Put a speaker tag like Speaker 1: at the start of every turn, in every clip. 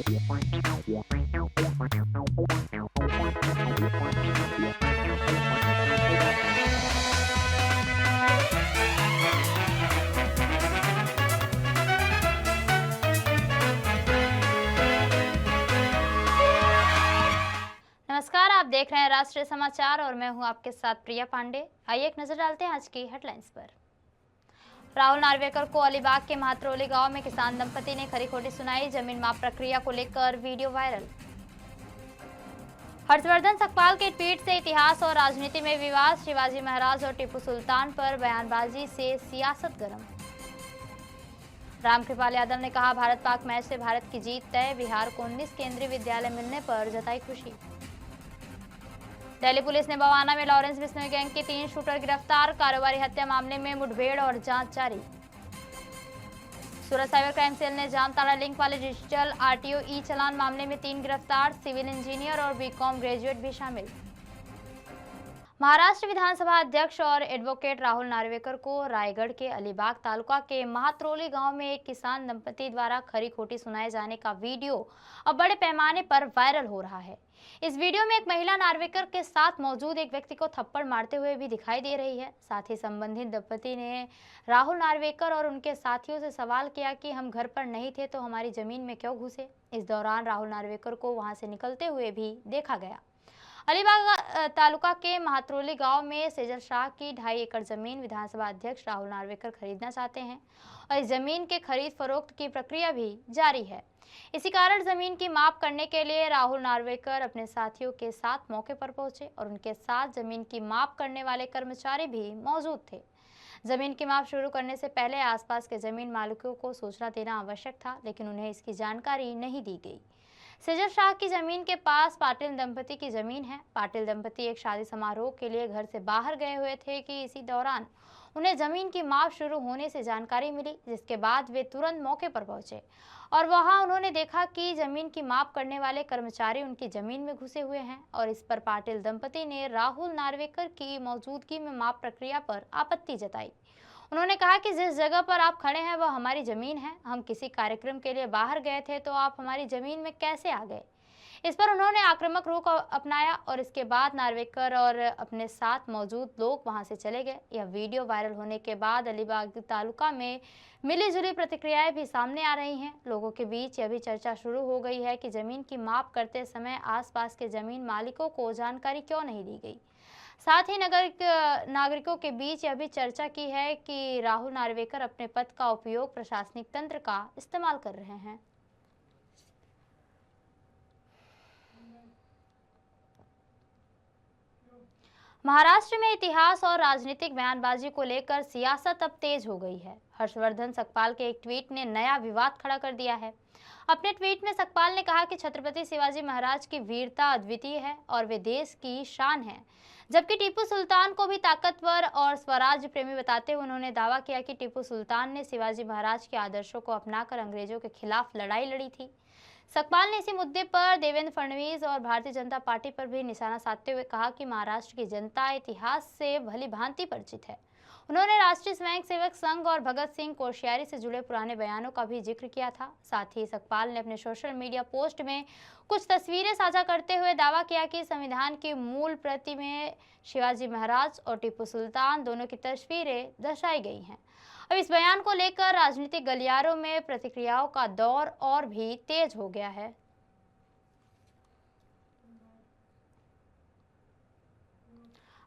Speaker 1: नमस्कार, आप देख रहे हैं राष्ट्रीय समाचार और मैं हूं आपके साथ प्रिया पांडे। आइए एक नजर डालते हैं आज की हेडलाइंस पर। राहुल नार्वेकर को अलीबाग के महात्रोली गांव में किसान दंपति ने खरी खोटी सुनाई। जमीन माप प्रक्रिया को लेकर वीडियो वायरल। हर्षवर्धन सकपाल के ट्वीट से इतिहास और राजनीति में विवाद। शिवाजी महाराज और टीपू सुल्तान पर बयानबाजी से सियासत गर्म। रामकृपाल यादव ने कहा, भारत पाक मैच से भारत की जीत तय। बिहार को 19 केंद्रीय विद्यालय मिलने पर जताई खुशी। दिल्ली पुलिस ने बवाना में लॉरेंस बिश्नोई गैंग के 3 शूटर गिरफ्तार। कारोबारी हत्या मामले में मुठभेड़ और जांच जारी। सूरत साइबर क्राइम सेल ने जामताड़ा लिंक वाले डिजिटल आरटीओ ई चालान मामले में 3 गिरफ्तार। सिविल इंजीनियर और बीकॉम ग्रेजुएट भी शामिल। महाराष्ट्र विधानसभा अध्यक्ष और एडवोकेट राहुल नार्वेकर को रायगढ़ के अलीबाग तालुका के महात्रोली गांव में एक किसान दंपति द्वारा खरी खोटी सुनाए जाने का वीडियो अब बड़े पैमाने पर वायरल हो रहा है। इस वीडियो में एक महिला नार्वेकर के साथ मौजूद एक व्यक्ति को थप्पड़ मारते हुए भी दिखाई दे रही है। साथ ही संबंधित दंपति ने राहुल नार्वेकर और उनके साथियों से सवाल किया कि हम घर पर नहीं थे तो हमारी जमीन में क्यों घुसे। इस दौरान राहुल नार्वेकर को वहां से निकलते हुए भी देखा गया। अलीबाग तालुका के महात्रोली गांव में सेजल शाह की 2.5 एकड़ जमीन विधानसभा अध्यक्ष राहुल नार्वेकर खरीदना चाहते हैं और इस जमीन के खरीद फरोख्त की प्रक्रिया भी जारी है। इसी कारण जमीन की माप करने के लिए राहुल नार्वेकर अपने साथियों के साथ मौके पर पहुंचे और उनके साथ जमीन की माप करने वाले कर्मचारी भी मौजूद थे। जमीन की माप शुरू करने से पहले आसपास के जमीन मालिकों को सूचना देना आवश्यक था, लेकिन उन्हें इसकी जानकारी नहीं दी गई। सेजल शाह की जमीन के पास पाटिल दंपति की जमीन है। पाटिल दंपति एक शादी समारोह के लिए घर से बाहर गए हुए थे कि इसी दौरान उन्हें जमीन की माप शुरू होने से जानकारी मिली, जिसके बाद वे तुरंत मौके पर पहुंचे और वहां उन्होंने देखा कि जमीन की माप करने वाले कर्मचारी उनकी जमीन में घुसे हुए हैं और इस पर पाटिल दंपति ने राहुल नार्वेकर की मौजूदगी में माप प्रक्रिया पर आपत्ति जताई। उन्होंने कहा कि जिस जगह पर आप खड़े हैं वह हमारी जमीन है। हम किसी कार्यक्रम के लिए बाहर गए थे तो आप हमारी जमीन में कैसे आ गए। इस पर उन्होंने आक्रामक रुख अपनाया और इसके बाद नार्वेकर और अपने साथ मौजूद लोग वहां से चले गए। यह वीडियो वायरल होने के बाद अलीबाग तालुका में मिली-जुली प्रतिक्रियाएं भी सामने आ रही हैं। लोगों के बीच यह भी चर्चा शुरू हो गई है कि जमीन की माप करते समय आसपास के जमीन मालिकों को जानकारी क्यों नहीं दी गई। साथ ही नागरिकों के बीच यह भी चर्चा की है कि राहुल नार्वेकर अपने पद का उपयोग प्रशासनिक तंत्र का इस्तेमाल कर रहे हैं। महाराष्ट्र में इतिहास और राजनीतिक बयानबाजी को लेकर सियासत अब तेज हो गई है। हर्षवर्धन सकपाल के एक ट्वीट ने नया विवाद खड़ा कर दिया है। अपने ट्वीट में सकपाल ने कहा कि छत्रपति शिवाजी महाराज की वीरता अद्वितीय है और वे देश की शान है, जबकि टीपू सुल्तान को भी ताकतवर और स्वराज्य प्रेमी बताते हुए उन्होंने दावा किया कि टीपू सुल्तान ने शिवाजी महाराज के आदर्शों को अपनाकर अंग्रेजों के खिलाफ लड़ाई लड़ी थी। सकपाल ने इसी मुद्दे पर देवेंद्र फडणवीस और भारतीय जनता पार्टी पर भी निशाना साधते हुए कहा कि महाराष्ट्र की जनता इतिहास से भली भांति परिचित है। उन्होंने राष्ट्रीय स्वयंसेवक संघ और भगत सिंह कोश्यारी से जुड़े पुराने बयानों का भी जिक्र किया था। साथ ही सकपाल ने अपने सोशल मीडिया पोस्ट में कुछ तस्वीरें साझा करते हुए दावा किया कि संविधान की मूल प्रति में शिवाजी महाराज और टीपू सुल्तान दोनों की तस्वीरें दर्शाई गई हैं। अब इस बयान को लेकर राजनीतिक गलियारों में प्रतिक्रियाओं का दौर और भी तेज हो गया है।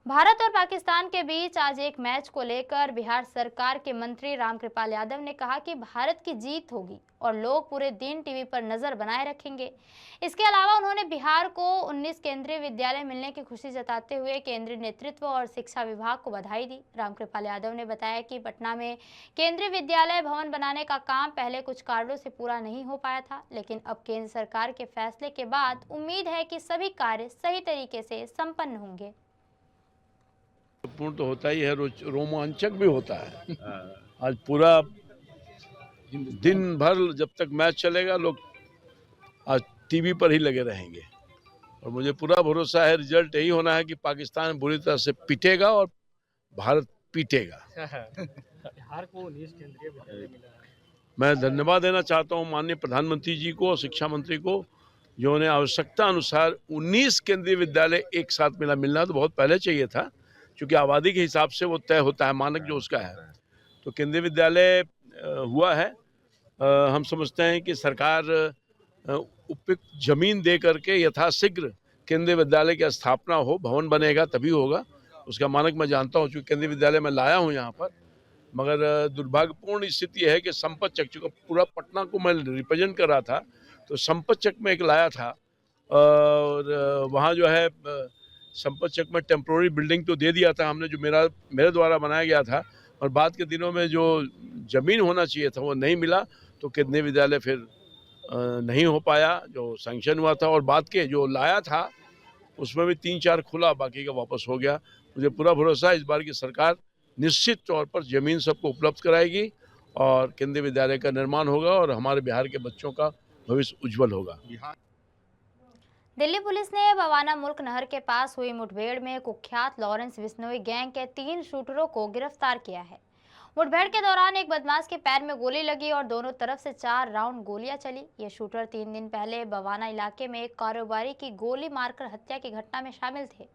Speaker 1: भारत और पाकिस्तान के बीच आज एक मैच को लेकर बिहार सरकार के मंत्री रामकृपाल यादव ने कहा कि भारत की जीत होगी और लोग पूरे दिन टीवी पर नजर बनाए रखेंगे। इसके अलावा उन्होंने बिहार को 19 केंद्रीय विद्यालय मिलने की खुशी जताते हुए केंद्रीय नेतृत्व और शिक्षा विभाग को बधाई दी। रामकृपाल यादव ने बताया कि पटना में केंद्रीय विद्यालय भवन बनाने का काम पहले कुछ कारणों से पूरा नहीं हो पाया था, लेकिन अब केंद्र सरकार के फैसले के बाद उम्मीद है कि सभी कार्य सही तरीके से संपन्न होंगे।
Speaker 2: पूर्ण तो होता ही है, रोमांचक भी होता है। आज पूरा दिन भर जब तक मैच चलेगा लोग आज टीवी पर ही लगे रहेंगे और मुझे पूरा भरोसा है रिजल्ट यही होना है कि पाकिस्तान बुरी तरह से पिटेगा और भारत पीटेगा।
Speaker 3: बिहार को 19 केंद्रीय विद्यालय मिला है।
Speaker 2: मैं धन्यवाद देना चाहता हूं माननीय प्रधानमंत्री जी को और शिक्षा मंत्री को, जो उन्हें आवश्यकता अनुसार 19 केंद्रीय विद्यालय एक साथ मिलना तो बहुत पहले चाहिए था, क्योंकि आबादी के हिसाब से वो तय होता है, मानक जो उसका है। तो केंद्रीय विद्यालय हुआ है। हम समझते हैं कि सरकार उपयुक्त जमीन दे करके यथाशीघ्र केंद्रीय विद्यालय की स्थापना हो, भवन बनेगा तभी होगा। उसका मानक मैं जानता हूँ, क्योंकि केंद्रीय विद्यालय मैं लाया हूँ यहाँ पर। मगर दुर्भाग्यपूर्ण स्थिति है कि संपतचक, चूंकि पूरा पटना को मैं रिप्रेजेंट कर रहा था, तो संपतचक में एक लाया था और वहाँ जो है संपतचक में टेम्पोररी बिल्डिंग तो दे दिया था हमने, जो मेरे द्वारा बनाया गया था, और बाद के दिनों में जो जमीन होना चाहिए था वो नहीं मिला, तो केंद्रीय विद्यालय फिर नहीं हो पाया जो सैंक्शन हुआ था। और बाद के जो लाया था उसमें भी 3-4 खुला, बाकी का वापस हो गया। मुझे पूरा भरोसा है इस बार की सरकार निश्चित तौर पर जमीन सबको उपलब्ध कराएगी और केंद्रीय विद्यालय का निर्माण होगा और हमारे बिहार के बच्चों का भविष्य उज्जवल होगा।
Speaker 1: दिल्ली पुलिस ने बवाना मुल्क नहर के पास हुई मुठभेड़ में कुख्यात लॉरेंस बिश्नोई गैंग के 3 शूटरों को गिरफ्तार किया है। मुठभेड़ के दौरान एक बदमाश के पैर में गोली लगी और दोनों तरफ से 4 राउंड गोलियां चली। ये शूटर 3 दिन पहले बवाना इलाके में एक कारोबारी की गोली मारकर हत्या की घटना में शामिल थे,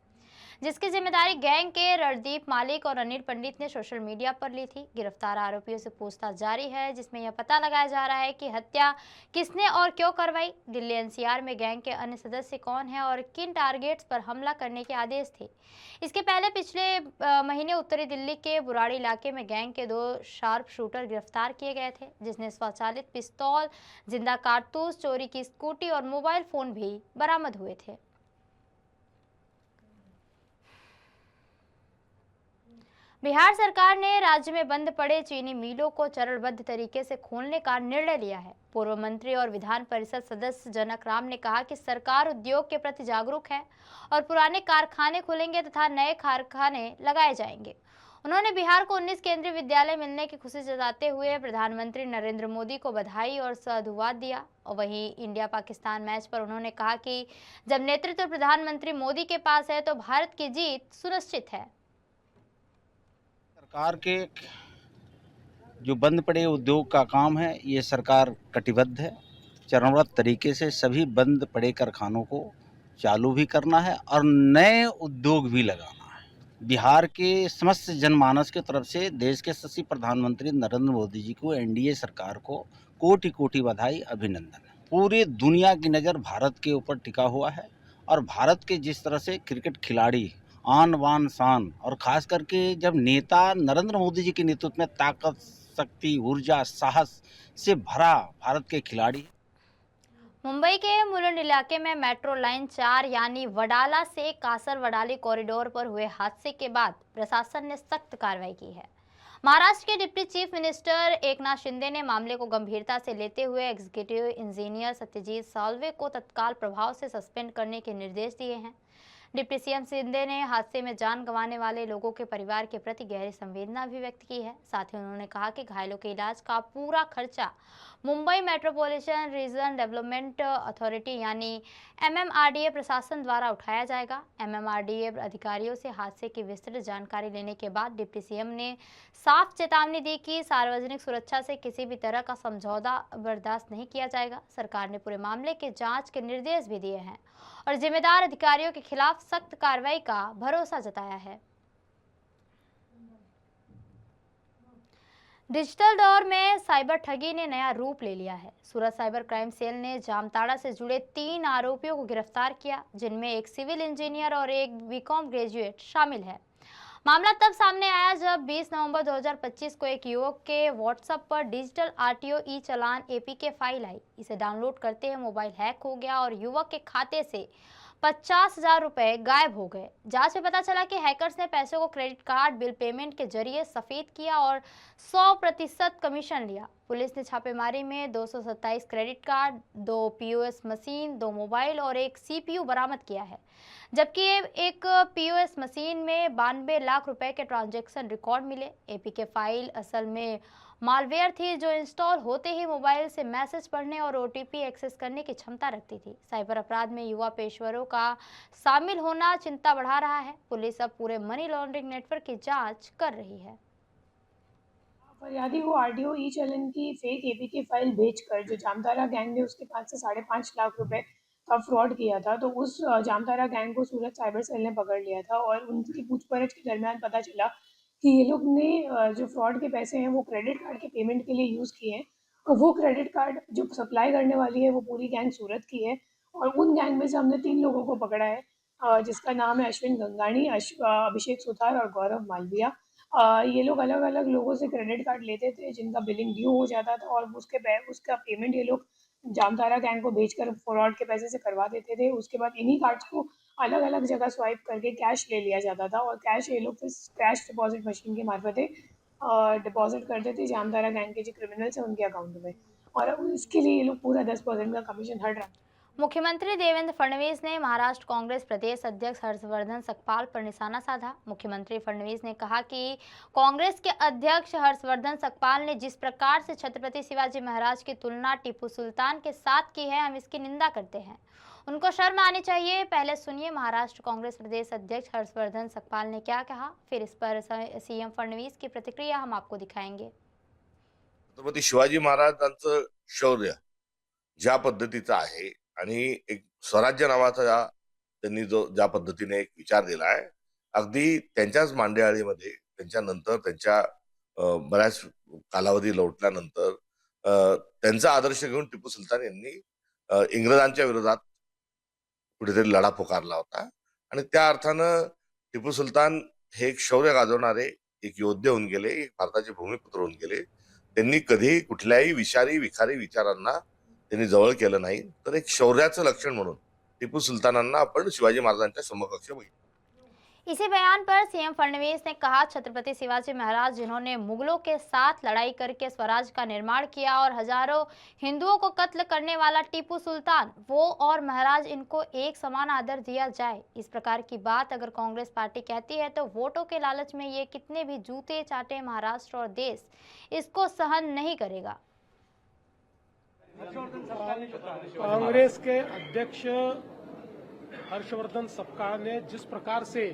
Speaker 1: जिसकी जिम्मेदारी गैंग के रणदीप मालिक और अनिल पंडित ने सोशल मीडिया पर ली थी। गिरफ्तार आरोपियों से पूछताछ जारी है, जिसमें यह पता लगाया जा रहा है कि हत्या किसने और क्यों करवाई। दिल्ली एनसीआर में गैंग के अन्य सदस्य कौन हैं और किन टारगेट्स पर हमला करने के आदेश थे। इसके पहले पिछले महीने उत्तरी दिल्ली के बुराड़ी इलाके में गैंग के 2 शार्प शूटर गिरफ्तार किए गए थे, जिसने स्वचालित पिस्तौल, जिंदा कारतूस, चोरी की स्कूटी और मोबाइल फोन भी बरामद हुए थे। बिहार सरकार ने राज्य में बंद पड़े चीनी मिलों को चरणबद्ध तरीके से खोलने का निर्णय लिया है। पूर्व मंत्री और विधान परिषद सदस्य जनक राम ने कहा कि सरकार उद्योग के प्रति जागरूक है और पुराने कारखाने खुलेंगे तथा नए कारखाने लगाए जाएंगे। उन्होंने बिहार को 19 केंद्रीय विद्यालय मिलने की खुशी जताते हुए प्रधानमंत्री नरेंद्र मोदी को बधाई और साधुवाद दिया। और वहीं इंडिया पाकिस्तान मैच पर उन्होंने कहा कि जब नेतृत्व प्रधानमंत्री मोदी के पास है तो भारत की जीत सुनिश्चित है।
Speaker 3: सरकार के जो बंद पड़े उद्योग का काम है, ये सरकार कटिबद्ध है। चरणबद्ध तरीके से सभी बंद पड़े कारखानों को चालू भी करना है और नए उद्योग भी लगाना है। बिहार के समस्त जनमानस की तरफ से देश के यशस्वी प्रधानमंत्री नरेंद्र मोदी जी को, एनडीए सरकार को कोटि कोटि बधाई, अभिनंदन। पूरी दुनिया की नज़र भारत के ऊपर टिका हुआ है और भारत के जिस तरह से क्रिकेट खिलाड़ी आन बान शान, और खास करके जब नेता नरेंद्र मोदी जी के नेतृत्व में ताकत, शक्ति, ऊर्जा, साहस से भरा भारत के खिलाड़ी।
Speaker 1: मुंबई के मुलुंड इलाके में मेट्रो लाइन 4 यानी वडाला से कासर वडाली कॉरिडोर पर हुए हादसे के बाद प्रशासन ने सख्त कार्रवाई की है। महाराष्ट्र के deputy chief minister Eknath Shinde ने मामले को गंभीरता से लेते हुए एग्जीक्यूटिव इंजीनियर सत्यजीत साल्वे को तत्काल प्रभाव से सस्पेंड करने के निर्देश दिए हैं। डिप्टी सीएम शिंदे ने हादसे में जान गंवाने वाले लोगों के परिवार के प्रति गहरी संवेदना भी व्यक्त की है। साथ ही उन्होंने कहा कि घायलों के इलाज का पूरा खर्चा Mumbai metropolitan region development authority यानी एमएमआरडीए प्रशासन द्वारा उठाया जाएगा। एमएमआरडीए अधिकारियों से हादसे की विस्तृत जानकारी लेने के बाद डिप्टी सीएम ने साफ चेतावनी दी कि सार्वजनिक सुरक्षा से किसी भी तरह का समझौता बर्दाश्त नहीं किया जाएगा। सरकार ने पूरे मामले के जांच के निर्देश भी दिए हैं और जिम्मेदार अधिकारियों के खिलाफ सख्त कार्रवाई का भरोसा जताया है। डिजिटल दौर में साइबर ठगी ने नया रूप ले लिया है। सूरत साइबर क्राइम सेल ने जामताड़ा से जुड़े 3 आरोपियों को गिरफ्तार किया, जिनमें एक सिविल इंजीनियर और एक बीकॉम ग्रेजुएट शामिल है। मामला तब सामने आया जब 20 नवंबर 2025 को एक युवक के व्हाट्सएप पर डिजिटल आरटीओ ई चालान एपीके फाइल आई। इसे डाउनलोड करते ही मोबाइल हैक हो गया और युवक के खाते से 50,000 रुपए गायब हो गए। जांच में पता चला कि हैकर्स ने पैसों को क्रेडिट कार्ड बिल पेमेंट के जरिए सफेद किया और 100% कमीशन लिया। पुलिस ने छापेमारी में 227 credit card, 2 POS machine, 2 mobile और 1 सीपीयू बरामद किया है, जबकि एक पीओएस मशीन में 92 लाख रुपए के ट्रांजैक्शन रिकॉर्ड मिले। एपीके फाइल असल में मालवेयर थी जो इंस्टॉल होते ही मोबाइल से मैसेज पढ़ने और ओटीपी एक्सेस करने की क्षमता रखती थी। साइबर अपराध में युवा पेशेवरों का शामिल होना चिंता बढ़ा रहा है। पुलिस अब पूरे मनी लॉन्ड्रिंग नेटवर्क की जांच कर रही है।
Speaker 4: फरियादी को आरटीओ ई चलन की फेक एपीके फाइल बेचकर जो जामतारा गैंग ने उसके पास से 5.5 लाख रुपए का फ्रॉड किया था, तो उस जामतारा गैंग को सूरत साइबर सेल ने पकड़ लिया था और उनकी पूछपरछ के दरमियान पता चला कि ये लोग ने जो फ्रॉड के पैसे हैं वो क्रेडिट कार्ड के पेमेंट के लिए यूज़ किए हैं, और वो क्रेडिट कार्ड जो सप्लाई करने वाली है वो पूरी गैंग सूरत की है। और उन गैंग में से हमने 3 लोगों को पकड़ा है, जिसका नाम है अश्विन गंगानी, अभिषेक सुथार और गौरव मालविया। ये लोग अलग-अलग लोगों से क्रेडिट कार्ड लेते थे जिनका बिलिंग ड्यू हो जाता था, और उसका पेमेंट ये लोग जामतारा गैंग को बेचकर फ्रॉड के पैसे से करवा देते थे। उसके बाद इन्हीं कार्ड्स को अलग-अलग जगह स्वाइप करके कैश ले लिया जाता था, और कैश ये लोग फिर कैश डिपॉजिट मशीन के मार्फत डिपॉजिट करते थे जामतारा गैंग के जो क्रिमिनल्स हैं उनके अकाउंट में, और इसके लिए ये लोग पूरा 10% का कमीशन हर
Speaker 1: मुख्यमंत्री देवेंद्र फडणवीस ने महाराष्ट्र कांग्रेस प्रदेश अध्यक्ष हर्षवर्धन सकपाल पर निशाना साधा। मुख्यमंत्री फडणवीस ने कहा कि कांग्रेस के अध्यक्ष हर्षवर्धन सकपाल ने जिस प्रकार से छत्रपति शिवाजी महाराज की तुलना टीपू सुल्तान के साथ की है, हम इसकी निंदा करते हैं। उनको शर्म आनी चाहिए। पहले सुनिए महाराष्ट्र कांग्रेस प्रदेश अध्यक्ष हर्षवर्धन सकपाल ने क्या कहा, फिर इस पर सीएम फडणवीस की प्रतिक्रिया हम आपको दिखाएंगे।
Speaker 5: छत्रपती शिवाजी महाराजांचं शौर्य ज्या पद्धतीचं आहे आणि एक स्वराज्य नावाचा त्यांनी जो ज्या पद्धतीने एक विचार दिला आहे, अगदी त्यांच्याच मांडेआळीमध्ये त्यांच्यानंतर त्यांच्या बऱ्याच कालावधी लोटल्यानंतर त्यांचा आदर्श घेऊन टिपू सुलतान यांनी इंग्रजांच्या विरोधात कुठेतरी लढा पुकारला होता, आणि त्या अर्थानं टिपू सुलतान हे एक शौर्य गाजवणारे एक योद्धे होऊन गेले, एक भारताचे भूमिपुत्र होऊन गेले। त्यांनी कधी कुठल्याही विषारी विखारी विचारांना त्यांनी जवळ केलं नाही, तर एक शौर्याचं लक्षण म्हणून टिपू सुलतानांना आपण शिवाजी महाराजांच्या समकक्ष बघितलं।
Speaker 1: इसी बयान पर सीएम फडणवीस ने कहा, छत्रपति शिवाजी महाराज जिन्होंने मुगलों के साथ लड़ाई करके स्वराज का निर्माण किया और हजारों हिंदुओं को कत्ल करने वाला टीपू सुल्तान, वो और महाराज, इनको एक समान आदर दिया जाए। इस प्रकार की बात अगर कांग्रेस पार्टी कहती है तो वोटों के लालच में ये कितने भी जूते चाटे महाराष्ट्र और देश इसको सहन नहीं करेगा।
Speaker 6: कांग्रेस के अध्यक्ष हर्षवर्धन सकपाल ने जिस प्रकार से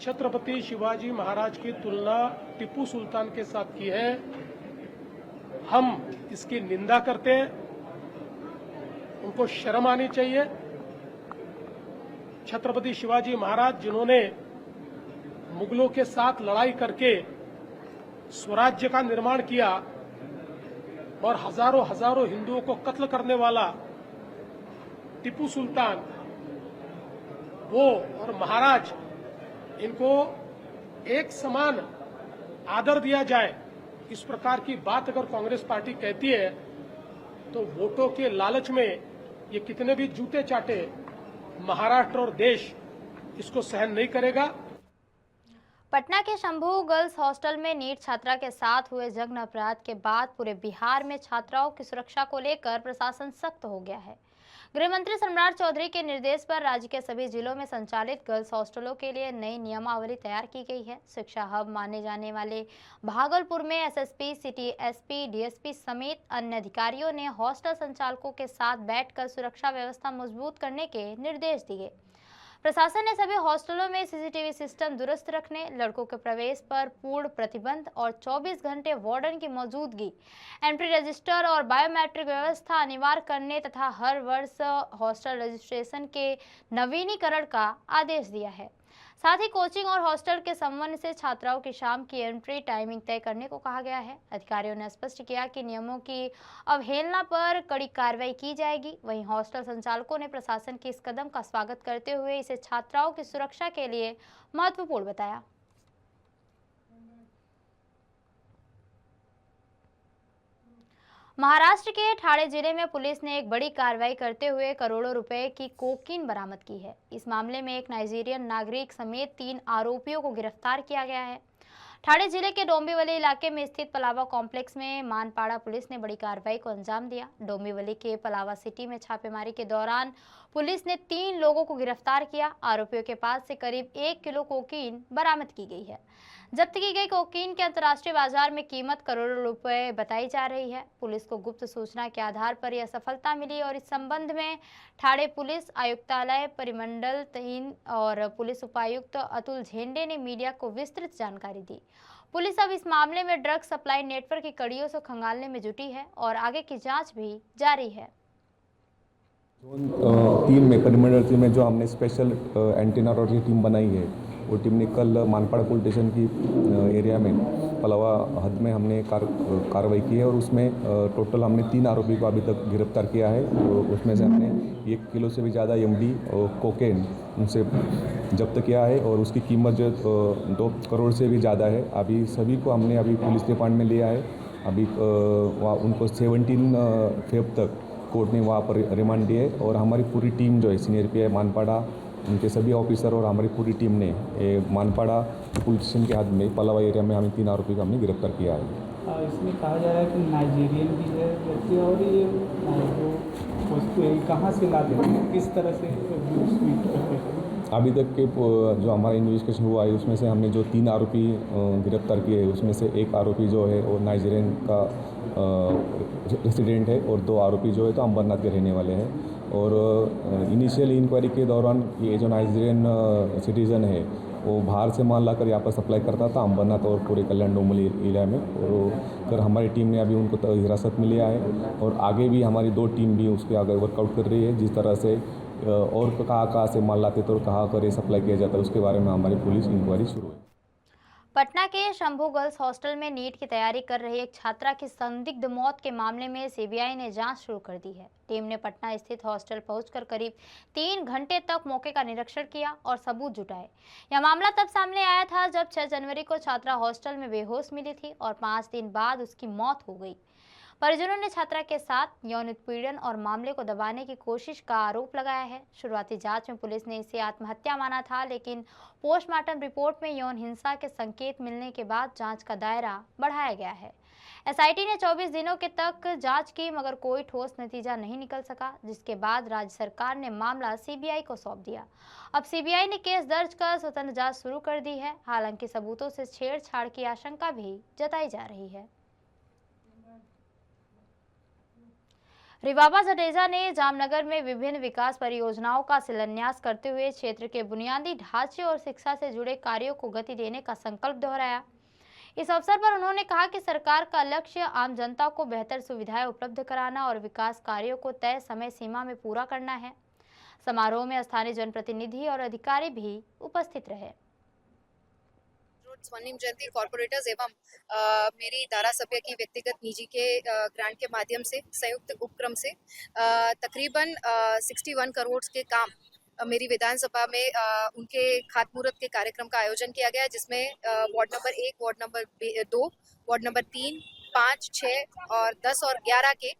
Speaker 6: छत्रपति शिवाजी महाराज की तुलना टीपू सुल्तान के साथ की है, हम इसकी निंदा करते हैं। उनको शर्म आनी चाहिए। छत्रपति शिवाजी महाराज जिन्होंने मुगलों के साथ लड़ाई करके स्वराज्य का निर्माण किया और हजारों हिंदुओं को कत्ल करने वाला टीपू सुल्तान, वो और महाराज, इनको एक समान आदर दिया जाए, इस प्रकार की बात अगर कांग्रेस पार्टी कहती है तो वोटों के लालच में ये कितने भी जूते चाटे महाराष्ट्र और देश इसको सहन नहीं करेगा।
Speaker 1: पटना के शंभू गर्ल्स हॉस्टल में नीट छात्रा के साथ हुए जघन्य अपराध के बाद पूरे बिहार में छात्राओं की सुरक्षा को लेकर प्रशासन सख्त हो गया है। गृह मंत्री सम्राट चौधरी के निर्देश पर राज्य के सभी जिलों में संचालित गर्ल्स हॉस्टलों के लिए नई नियमावली तैयार की गई है। शिक्षा हब माने जाने वाले भागलपुर में एसएसपी, सिटी एसपी, डीएसपी समेत अन्य अधिकारियों ने हॉस्टल संचालकों के साथ बैठकर सुरक्षा व्यवस्था मजबूत करने के निर्देश दिए। प्रशासन ने सभी हॉस्टलों में सीसीटीवी सिस्टम दुरुस्त रखने, लड़कों के प्रवेश पर पूर्ण प्रतिबंध और 24 घंटे वार्डन की मौजूदगी, एंट्री रजिस्टर और बायोमेट्रिक व्यवस्था अनिवार्य करने तथा हर वर्ष हॉस्टल रजिस्ट्रेशन के नवीनीकरण का आदेश दिया है। साथ ही कोचिंग और हॉस्टल के संबंध से छात्राओं की शाम की एंट्री टाइमिंग तय करने को कहा गया है। अधिकारियों ने स्पष्ट किया कि नियमों की अवहेलना पर कड़ी कार्रवाई की जाएगी। वहीं हॉस्टल संचालकों ने प्रशासन के इस कदम का स्वागत करते हुए इसे छात्राओं की सुरक्षा के लिए महत्वपूर्ण बताया। महाराष्ट्र के ठाणे जिले में पुलिस ने एक बड़ी कार्रवाई करते हुए करोड़ों रुपए की कोकीन बरामद की है। इस मामले में एक नाइजीरियन नागरिक समेत 3 आरोपियों को गिरफ्तार किया गया है। ठाणे जिले के डोंबिवली इलाके में स्थित पलावा कॉम्प्लेक्स में मानपाड़ा पुलिस ने बड़ी कार्रवाई को अंजाम दिया। डोंबिवली के पलावा सिटी में छापेमारी के दौरान पुलिस ने 3 लोगों को गिरफ्तार किया। आरोपियों के पास से करीब 1 किलो कोकीन बरामद की गई है। जब्त की गई कोकीन की अंतर्राष्ट्रीय बाजार में कीमत करोड़ों रुपए बताई जा रही है। पुलिस को गुप्त सूचना के आधार पर यह सफलता मिली और इस संबंध में ठाणे पुलिस आयुक्तालय परिमंडल 3 और पुलिस उपायुक्त अतुल झेंडे ने मीडिया को विस्तृत जानकारी दी। पुलिस अब इस मामले में ड्रग सप्लाई नेटवर्क की कड़ियों से खंगालने में जुटी है और आगे की जांच भी जारी है।
Speaker 7: जोन 3 में परिमंडल में जो हमने स्पेशल एंटी नारकोटिक टीम बनाई है, वो टीम ने कल मानपाड़ा पुलिस स्टेशन की एरिया में पलावा हद में हमने कार्रवाई की है और उसमें टोटल हमने 3 आरोपी को अभी तक गिरफ्तार किया है। तो उसमें से हमने 1 किलो से भी ज़्यादा एमडी और कोकेन उनसे जब्त किया है और उसकी कीमत जो 2 करोड़ से भी ज़्यादा है। अभी सभी को हमने अभी पुलिस डिपार्टमेंट में लिया है। अभी वहाँ उनको 17 फेब तक कोर्ट ने वहाँ पर रिमांड दिए और हमारी पूरी टीम जो है सीनियर पीआई मानपाड़ा, उनके सभी ऑफिसर और हमारी पूरी टीम ने मानपाड़ा पुलिस स्टेशन के हद में पलावा एरिया में हमें 3 आरोपी को हमने गिरफ्तार किया है।
Speaker 8: इसमें कहा जा रहा है कि नाइजीरियन भी है व्यक्ति और ये वस्तु है कहाँ से लाते हैं, किस तरह से
Speaker 7: अभी तक के जो हमारा इन्वेस्टिगेशन हुआ है उसमें से हमने जो 3 आरोपी गिरफ्तार किए हैं उसमें से एक आरोपी जो है वो नाइजीरियन का रेसिडेंट है और 2 आरोपी जो है तो अंबरनाथ के रहने वाले हैं। और इनिशियल इंक्वायरी के दौरान ये जो नाइजीरियन सिटीज़न है वो बाहर से माल लाकर यहाँ पर सप्लाई करता था अंबरनाथ और पूरे कल्याण डोंबली एरिया में। और कर हमारी टीम ने अभी उनको हिरासत में लिया है और आगे भी हमारी 2 टीम भी उसके आगे वर्कआउट कर रही है। जिस तरह से और कहाँ से माल लाते थे और कहाँ कर ये सप्लाई किया जाता है उसके बारे में हमारी पुलिस इंक्वायरी शुरू है।
Speaker 1: पटना के शंभू गर्ल्स हॉस्टल में नीट की तैयारी कर रही एक छात्रा की संदिग्ध मौत के मामले में सीबीआई ने जांच शुरू कर दी है। टीम ने पटना स्थित हॉस्टल पहुंचकर करीब 3 घंटे तक मौके का निरीक्षण किया और सबूत जुटाए। यह मामला तब सामने आया था जब 6 जनवरी को छात्रा हॉस्टल में बेहोश मिली थी और 5 दिन बाद उसकी मौत हो गई। परिजनों ने छात्रा के साथ यौन उत्पीड़न और मामले को दबाने की कोशिश का आरोप लगाया है। शुरुआती जांच में पुलिस ने इसे आत्महत्या माना था, लेकिन पोस्टमार्टम रिपोर्ट में यौन हिंसा के संकेत मिलने के बाद जांच का दायरा बढ़ाया गया है। एसआईटी ने 24 दिनों के तक जांच की मगर कोई ठोस नतीजा नहीं निकल सका, जिसके बाद राज्य सरकार ने मामला सीबीआई को सौंप दिया। अब सीबीआई ने केस दर्ज कर स्वतंत्र जांच शुरू कर दी है। हालांकि सबूतों से छेड़छाड़ की आशंका भी जताई जा रही है। रिवाबा जडेजा ने जामनगर में विभिन्न विकास परियोजनाओं का शिलान्यास करते हुए क्षेत्र के बुनियादी ढांचे और शिक्षा से जुड़े कार्यों को गति देने का संकल्प दोहराया। इस अवसर पर उन्होंने कहा कि सरकार का लक्ष्य आम जनता को बेहतर सुविधाएं उपलब्ध कराना और विकास कार्यों को तय समय सीमा में पूरा करना है। समारोह में स्थानीय जनप्रतिनिधि और अधिकारी भी उपस्थित रहे।
Speaker 9: स्वर्णिम जयंती कॉर्पोरेटर्स एवं मेरी धारासभ्य की व्यक्तिगत निजी के ग्रांट के माध्यम से संयुक्त उपक्रम से तकरीबन 61 करोड़ के काम मेरी विधानसभा में उनके खातमुहूर्त के कार्यक्रम का आयोजन किया गया, जिसमें ward number 1, ward number 2, ward number 3, 5, 6 और 10 और 11 के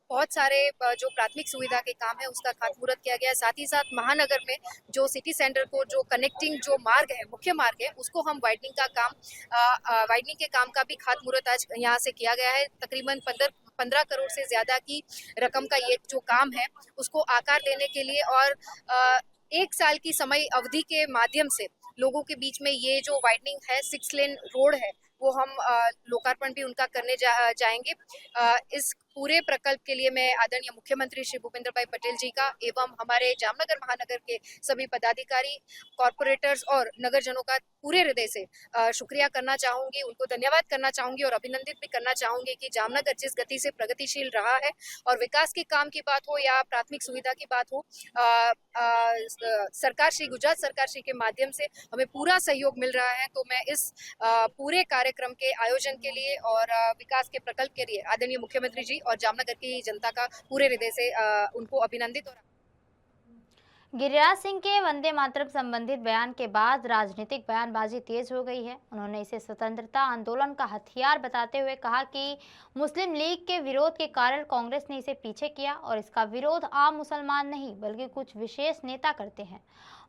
Speaker 9: बहुत सारे जो प्राथमिक सुविधा के काम है उसका खातमुहूर्त किया गया। साथ ही साथ महानगर में जो सिटी सेंटर को जो कनेक्टिंग जो मार्ग है, मुख्य मार्ग है, उसको हम वाइडनिंग के काम का भी खातमुहूर्त आज यहाँ से किया गया है। तकरीबन 15 करोड़ से ज्यादा की रकम का ये जो काम है उसको आकार देने के लिए और 1 साल की समय अवधि के माध्यम से लोगों के बीच में ये जो वाइडनिंग है 6 लेन रोड है वो हम लोकार्पण भी उनका करने जाएंगे। इस पूरे प्रकल्प के लिए मैं आदरणीय मुख्यमंत्री श्री भूपेंद्र भाई पटेल जी का एवं हमारे जामनगर महानगर के सभी पदाधिकारी, कॉर्पोरेटर्स और नगरजनों का पूरे हृदय से शुक्रिया करना चाहूंगी, उनको धन्यवाद करना चाहूंगी और अभिनंदित भी करना चाहूंगी कि जामनगर जिस गति से प्रगतिशील रहा है और विकास के काम की बात हो या प्राथमिक सुविधा की बात हो, गुजरात सरकार श्री के माध्यम से हमें पूरा सहयोग मिल रहा है। तो मैं इस पूरे कार्यक्रम के आयोजन के लिए और विकास के प्रकल्प के लिए आदरणीय मुख्यमंत्री जी और जामनगर की जनता का पूरे हृदय से उनको अभिनंदित और
Speaker 1: गिरिराज सिंह के वंदे मातरम संबंधित बयान के बाद राजनीतिक बयानबाजी तेज हो गई है। उन्होंने इसे स्वतंत्रता आंदोलन का हथियार बताते हुए कहा कि मुस्लिम लीग के विरोध के कारण कांग्रेस ने इसे पीछे किया और इसका विरोध आम मुसलमान नहीं बल्कि कुछ विशेष नेता करते हैं।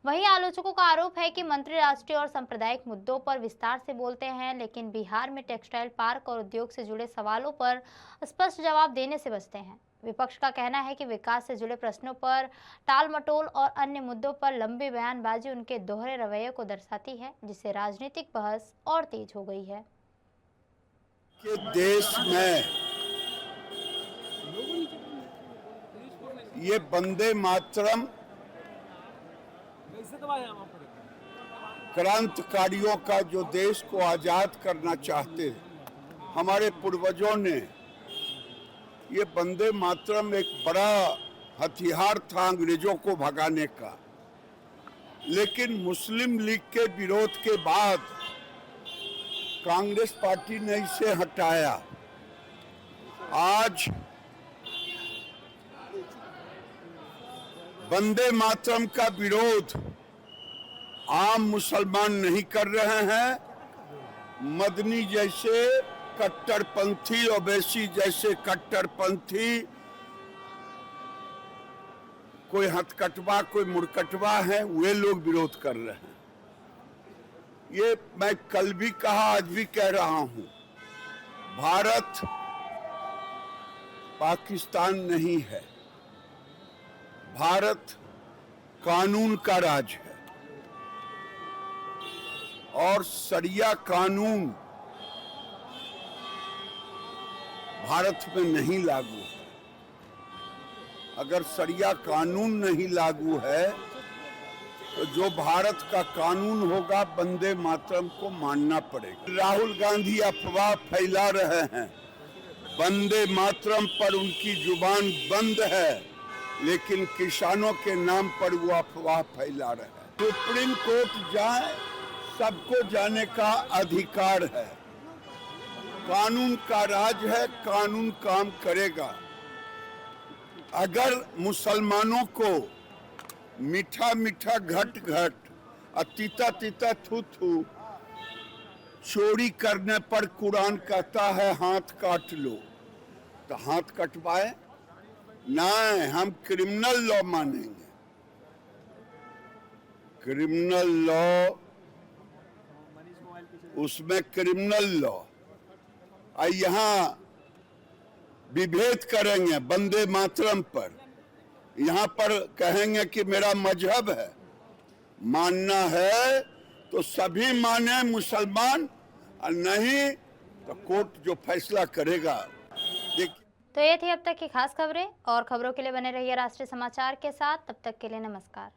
Speaker 1: वहीं आलोचकों का आरोप है कि मंत्री राष्ट्रीय और सांप्रदायिक मुद्दों पर विस्तार से बोलते हैं, लेकिन बिहार में टेक्सटाइल पार्क और उद्योग से जुड़े सवालों पर स्पष्ट जवाब देने से बचते हैं। विपक्ष का कहना है कि विकास से जुड़े प्रश्नों पर टाल मटोल और अन्य मुद्दों पर लंबी बयानबाजी उनके दोहरे रवैये को दर्शाती है, जिससे राजनीतिक बहस और तेज हो गई है।
Speaker 10: कि देश में ये वंदे मातरम क्रांतिकारियों का जो देश को आजाद करना चाहते हमारे पूर्वजों ने, ये वंदे मातरम एक बड़ा हथियार था अंग्रेजों को भगाने का। लेकिन मुस्लिम लीग के विरोध के बाद कांग्रेस पार्टी ने इसे हटाया। आज वंदे मातरम का विरोध आम मुसलमान नहीं कर रहे हैं। मदनी जैसे कट्टरपंथी, ओवैसी जैसे कट्टरपंथी, कोई हथकटवा कोई मुड़कटवा है, वे लोग विरोध कर रहे हैं। ये मैं कल भी कहा, आज भी कह रहा हूं, भारत पाकिस्तान नहीं है। भारत कानून का राज है और शरिया कानून भारत में नहीं लागू है। अगर शरिया कानून नहीं लागू है तो जो भारत का कानून होगा वंदे मातरम को मानना पड़ेगा। राहुल गांधी अफवाह फैला रहे हैं। वंदे मातरम पर उनकी जुबान बंद है, लेकिन किसानों के नाम पर वो अफवाह फैला रहे हैं। सुप्रीम कोर्ट जाए, सबको जाने का अधिकार है। कानून का राज है, कानून काम करेगा। अगर मुसलमानों को मीठा मीठा घट घट और तीता तीता थू थू चोरी करने पर कुरान कहता है हाथ काट लो, तो हाथ कटवाए? नहीं, हम क्रिमिनल लॉ मानेंगे। क्रिमिनल लॉ, उसमें क्रिमिनल लॉ। यहाँ विभेद करेंगे वंदे मातरम पर, यहाँ पर कहेंगे कि मेरा मजहब है। मानना है तो सभी माने मुसलमान, और नहीं तो कोर्ट जो फैसला करेगा।
Speaker 1: तो ये थी अब तक की खास खबरें, और खबरों के लिए बने रहिए राष्ट्रीय समाचार के साथ। तब तक के लिए नमस्कार।